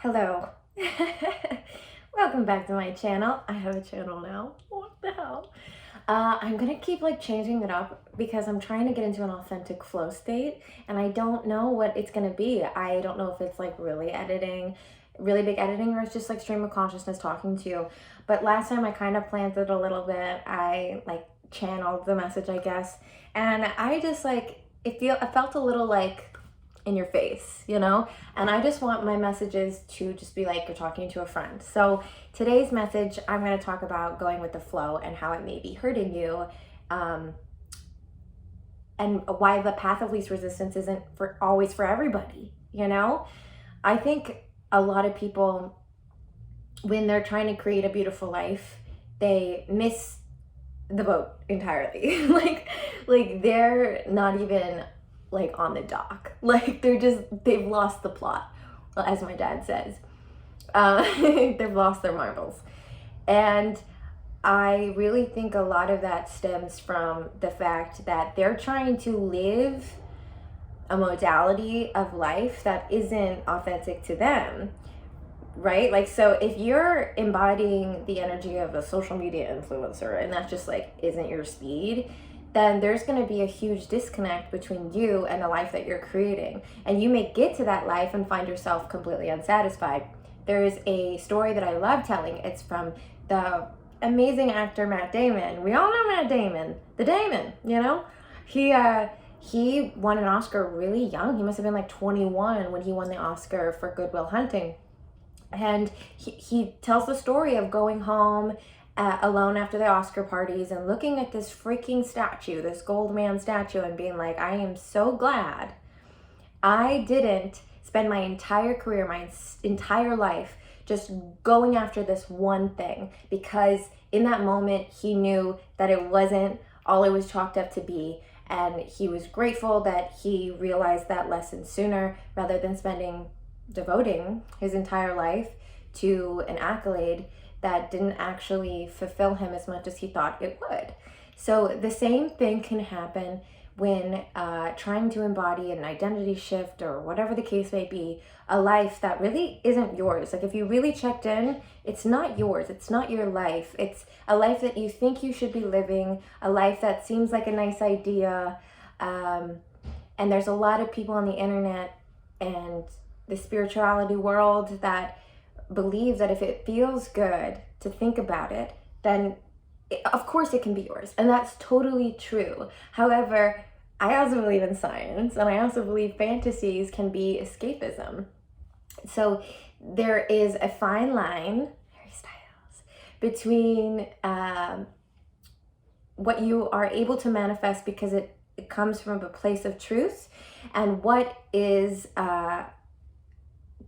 Hello. Welcome back to my channel. I have a channel now. What the hell? I'm gonna keep changing it up because I'm trying to get into an authentic flow state and I don't know what it's gonna be. I don't know if it's really editing, really big editing, or it's just stream of consciousness talking to you. But last time I kind of planted a little bit. I channeled the message, I guess, and I just it felt a little in your face, and I just want my messages to just be like you're talking to a friend. So today's message, I'm going to talk about going with the flow and how it may be hurting you, and why the path of least resistance isn't always for everybody. I think a lot of people, when they're trying to create a beautiful life, they miss the boat entirely. They're not even on the dock. They've lost the plot, as my dad says. They've lost their marbles. And I really think a lot of that stems from the fact that they're trying to live a modality of life that isn't authentic to them, right? So if you're embodying the energy of a social media influencer and that just isn't your speed, then there's going to be a huge disconnect between you and the life that you're creating. And you may get to that life and find yourself completely unsatisfied. There is a story that I love telling. It's from the amazing actor Matt Damon. We all know Matt Damon, the Damon, He won an Oscar really young. He must have been 21 when he won the Oscar for Good Will Hunting. And he tells the story of going home alone after the Oscar parties and looking at this freaking statue, this gold man statue, and being like, I am so glad I didn't spend my entire career, my entire life just going after this one thing, because in that moment he knew that it wasn't all it was chalked up to be, and he was grateful that he realized that lesson sooner rather than devoting his entire life to an accolade that didn't actually fulfill him as much as he thought it would. So the same thing can happen when trying to embody an identity shift, or whatever the case may be, a life that really isn't yours. If you really checked in, it's not yours. It's not your life. It's a life that you think you should be living, a life that seems like a nice idea. And there's a lot of people on the internet and the spirituality world that believe that if it feels good to think about it, then of course it can be yours. And that's totally true. However, I also believe in science, and I also believe fantasies can be escapism. So there is a fine line, Harry Styles, between what you are able to manifest because it comes from a place of truth, and what is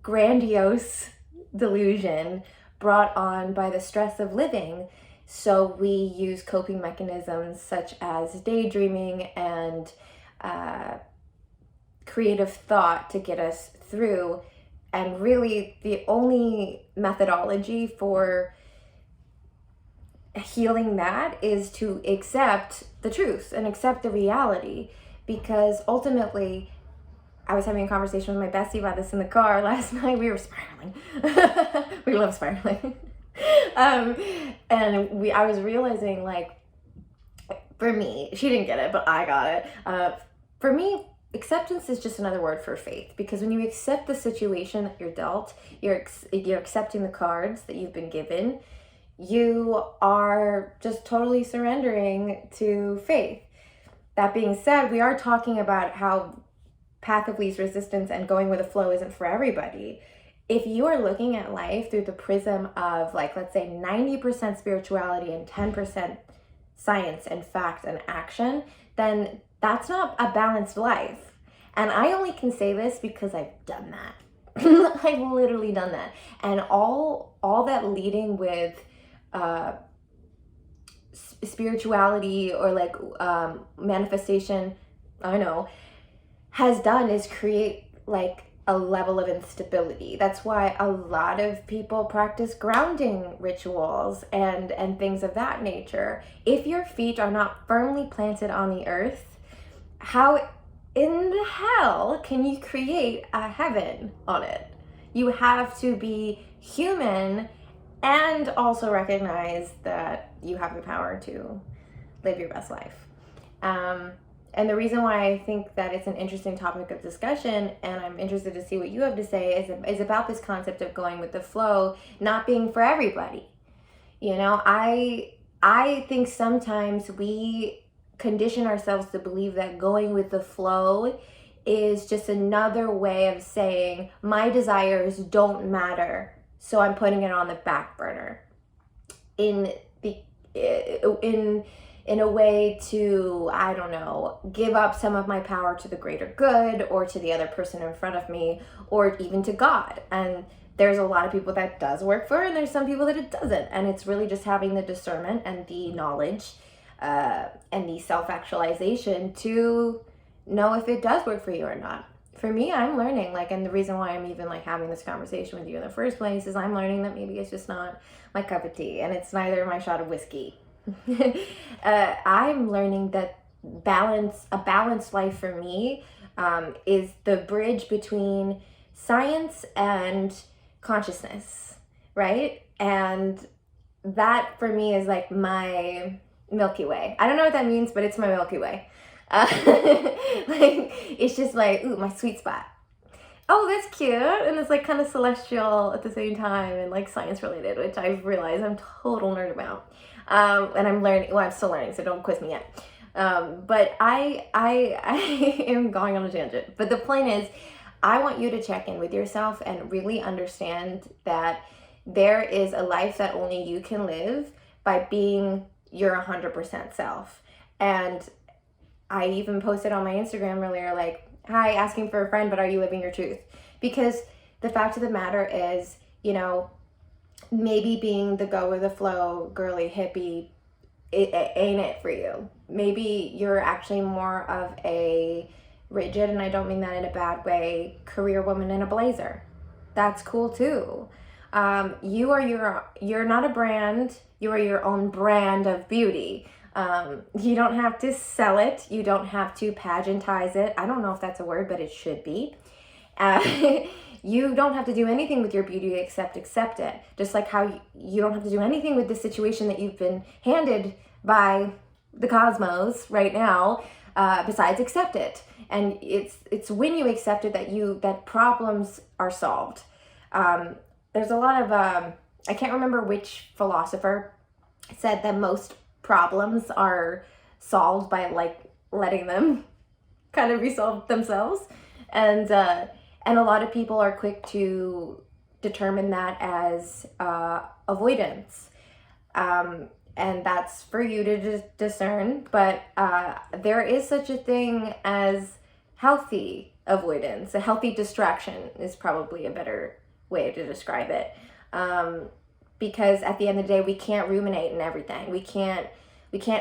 grandiose delusion brought on by the stress of living. So we use coping mechanisms such as daydreaming and creative thought to get us through. And really the only methodology for healing that is to accept the truth and accept the reality, because ultimately, I was having a conversation with my bestie about this in the car last night. We were spiraling. We love spiraling. And I was realizing, for me, she didn't get it, but I got it. For me, acceptance is just another word for faith, because when you accept the situation that you're dealt, you're accepting the cards that you've been given. You are just totally surrendering to faith. That being said, we are talking about how path of least resistance and going with the flow isn't for everybody. If you are looking at life through the prism of let's say 90% spirituality and 10% science and fact and action, then that's not a balanced life. And I only can say this because I've done that. I've literally done that. And all that leading with spirituality or manifestation, I know, has done is create a level of instability. That's why a lot of people practice grounding rituals and things of that nature. If your feet are not firmly planted on the earth, how in the hell can you create a heaven on it? You have to be human and also recognize that you have the power to live your best life. And the reason why I think that it's an interesting topic of discussion, and I'm interested to see what you have to say, is about this concept of going with the flow not being for everybody. You know, I think sometimes we condition ourselves to believe that going with the flow is just another way of saying my desires don't matter, so I'm putting it on the back burner in a way to, I don't know, give up some of my power to the greater good, or to the other person in front of me, or even to God. And there's a lot of people that does work for, and there's some people that it doesn't. And it's really just having the discernment and the knowledge and the self-actualization to know if it does work for you or not. For me, I'm learning, like, and the reason why I'm even like having this conversation with you in the first place is I'm learning that maybe it's just not my cup of tea, and it's neither my shot of whiskey. I'm learning that a balanced life for me is the bridge between science and consciousness, right? And that for me is like my Milky Way. I don't know what that means, but it's my Milky Way. Like, it's just like, ooh, my sweet spot. Oh, that's cute. And it's like kind of celestial at the same time, and like science related, which I've realized I'm total nerd about. And I'm learning, well, I'm still learning, so don't quiz me yet. But I am going on a tangent. But the point is, I want you to check in with yourself and really understand that there is a life that only you can live by being your 100% self. And I even posted on my Instagram earlier, like, hi, asking for a friend, but are you living your truth? Because the fact of the matter is, you know, maybe being the go with the flow, girly, hippie, it ain't it for you. Maybe you're actually more of a rigid, and I don't mean that in a bad way, career woman in a blazer. That's cool too. You're not a brand, you are your own brand of beauty. You don't have to sell it. You don't have to pageantize it. I don't know if that's a word, but it should be. You don't have to do anything with your beauty except accept it. Just like how you don't have to do anything with the situation that you've been handed by the cosmos right now, besides accept it. And it's when you accept it that problems are solved. There's a lot of, I can't remember which philosopher said that most problems are solved by like letting them kind of resolve themselves. And a lot of people are quick to determine that as avoidance. And that's for you to discern. But there is such a thing as healthy avoidance. A healthy distraction is probably a better way to describe it. Because at the end of the day, we can't ruminate in everything. We can't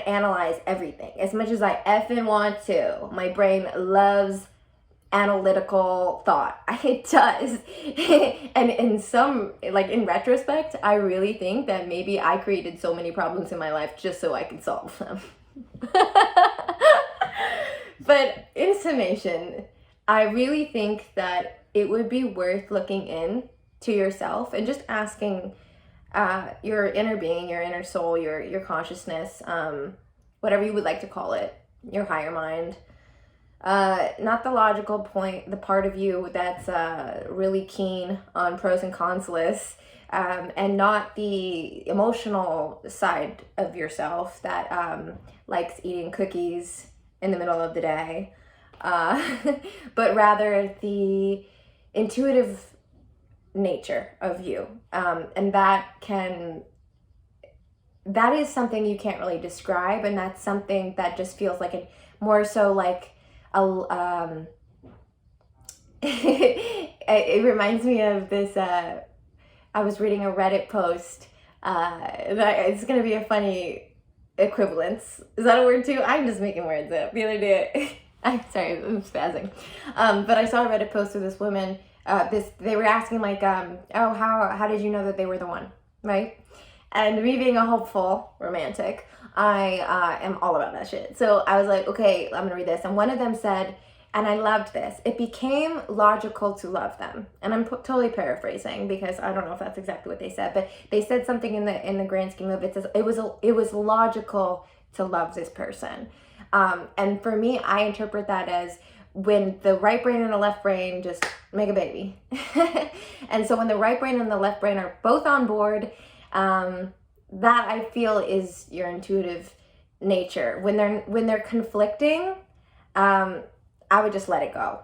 analyze everything. As much as I effing want to, my brain loves analytical thought. It does. And in retrospect, I really think that maybe I created so many problems in my life just so I could solve them. But in summation, I really think that it would be worth looking in to yourself and just asking your inner being, your inner soul, your consciousness, whatever you would like to call it, your higher mind, not the logical point, the part of you that's really keen on pros and cons lists, and not the emotional side of yourself that likes eating cookies in the middle of the day, but rather the intuitive nature of you, and that is something you can't really describe, and that's something that just feels like it more so like it reminds me of this. I was reading a Reddit post. It's gonna be a funny equivalence. Is that a word too? I'm just making words up. The other day, I'm sorry, I'm spazzing. But I saw a Reddit post of this woman. They were asking like, oh, how did you know that they were the one, right? And me being a hopeful romantic, I am all about that shit. So I was like, okay, I'm gonna read this. And one of them said, And I loved this. It became logical to love them. And I'm totally paraphrasing because I don't know if that's exactly what they said, but they said something in the grand scheme of it. Says it was logical to love this person. And for me, I interpret that as when the right brain and the left brain just make a baby. And so when the right brain and the left brain are both on board, that I feel is your intuitive nature. When they're conflicting, I would just let it go.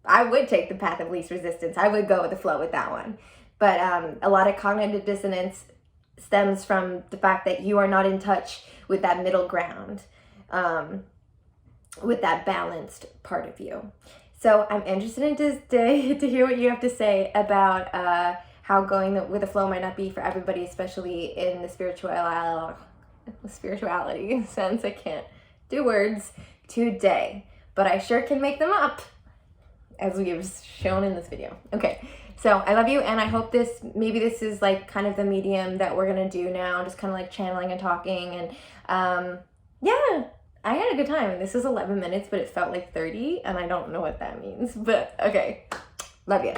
I would take the path of least resistance. I would go with the flow with that one. But a lot of cognitive dissonance stems from the fact that you are not in touch with that middle ground, with that balanced part of you. So I'm interested in to hear what you have to say about how going with the flow might not be for everybody, especially in the spirituality sense. I can't do words today, but I sure can make them up, as we have shown in this video. Okay, so I love you, and I hope maybe this is like kind of the medium that we're gonna do now, just kind of like channeling and talking, and yeah, I had a good time. This was 11 minutes, but it felt like 30, and I don't know what that means, but okay, love you.